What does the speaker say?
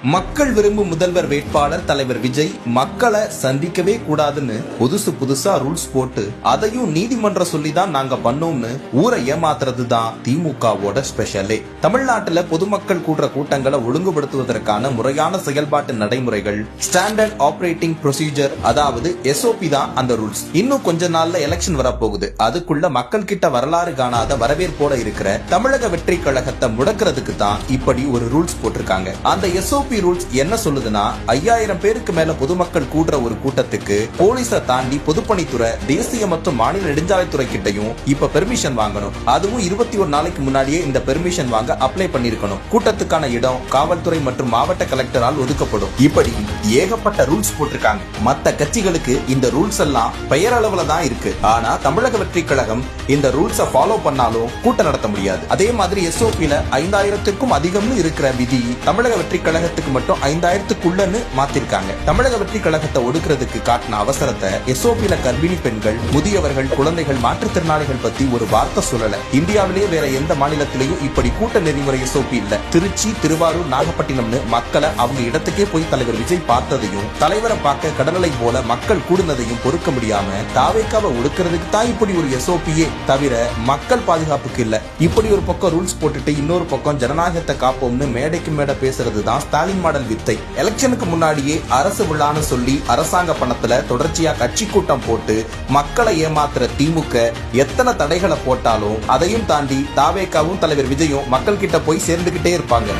மக்கள் விரும்பும் முதல்வர் வேட்பாளர் தலைவர் விஜய் மக்களை சந்திக்கவே கூடாதுன்னு புதுசா ரூல்ஸ் போட்டு அதையும் நீதிமன்றம் சொல்லிதான் நாங்க பண்ணோம்னு ஊரை ஏமாத்துறது தான் திமுகவோட ஸ்பெஷலே. தமிழ்நாட்டுல பொதுமக்கள் கூடுற கூட்டங்களை ஒழுங்குபடுத்துவதற்கான முறையான செயல்பாட்டு நடைமுறைகள், ஸ்டாண்டர்ட் ஆபரேட்டிங் ப்ரொசீஜர், அதாவது SOP தான் அந்த ரூல்ஸ். இன்னும் கொஞ்ச நாள்ல எலெக்ஷன் வரப்போகுது. அதுக்குள்ள மக்கள் கிட்ட வரலாறு காணாத வரவேற்போட இருக்கிற தமிழக வெற்றி கழகத்தை முடக்கிறதுக்கு தான் இப்படி ஒரு ரூல்ஸ் போட்டிருக்காங்க. அந்த SOP ரூல்ஸ் என்ன சொல்லுதுன்னா, 5000 பேருக்கு மேல பொதுமக்கள் கூடுற ஒரு கூட்டத்துக்கு போலீஸை தாண்டி பொதுப்பணித்துறை, தேசிய மற்றும் மாநில நெடுஞ்சாலைத்துறை கிட்டையும் இப்ப பெர்மிஷன் வாங்கணும். அதுவும் 21 நாளைக்கு முன்னாடியே இந்த பெர்மிஷன் வாங்க அப்ளை பண்ணிருக்கணும். கூட்டத்துக்கான இடம் காவல்துறை மற்றும் மாவட்ட கலெக்டரால் ஒதுக்கப்படும். இப்படி ஏகப்பட்ட ரூல்ஸ் போட்டிருக்காங்க. மத்த கட்சிகளுக்கு இந்த ரூல்ஸ் எல்லாம் பெயரளவுல தான் இருக்கு. ஆனா தமிழக வெற்றி கழகம் இந்த ரூல்ஸை ஃபாலோ பண்ணாலும் கூட்டம் நடத்த முடியாது. அதே மாதிரி SOPல 5000க்கும் அதிகம்னு இருக்கிற விதி தமிழக வெற்றி கழகத்துக்கு மட்டும் 5000க்குள்ளன்னு மாத்திருக்காங்க. தமிழக வெற்றி கழகத்தை ஒடுக்கிறதுக்கு காட்டின அவசரத்தை SOPல கர்ப்பிணி பெண்கள், முதியவர்கள், குழந்தைகள், மாற்றுத்திறனாளிகள் பத்தி ஒரு வார்த்தை சொல்லல. இந்தியாவிலேயே வேற எந்த மாநிலத்திலையும் இப்படி கூட்ட நெறிமுறை SOP இல்ல. திருச்சி, திருவாரூர், நாகப்பட்டினம்னு மக்களை அவங்க இடத்துக்கே போய் தலைவர் விஜய் பார்த்ததையும், தலைவரை பார்க்க கடலலை போல மக்கள் கூடுனதையும் பொறுக்க முடியாம தாவேக்காவை ஒடுக்கிறதுக்கு தான் இப்படி ஒரு SOPயே தவிர மக்கள் பாதுகாப்புக்கு இல்ல. இப்படி ஒரு பக்கம் ரூல்ஸ் போட்டுட்டு இன்னொரு பக்கம் ஜனநாயகத்தை காப்போம்னு மேடைக்கு மேடை பேசுறது தான் ஸ்டாலின் மாடல் வித்தை. எலெக்ஷனுக்கு முன்னாடியே அரசு விழான்னு சொல்லி அரசாங்க பணத்துல தொடர்ச்சியா கட்சி கூட்டம் போட்டு மக்களை ஏமாத்துற திமுக எத்தனை தடைகளை போட்டாலும் அதையும் தாண்டி தாவேக்காவும் தலைவர் விஜயும் மக்கள் கிட்ட போய் சேர்ந்துகிட்டே இருப்பாங்க.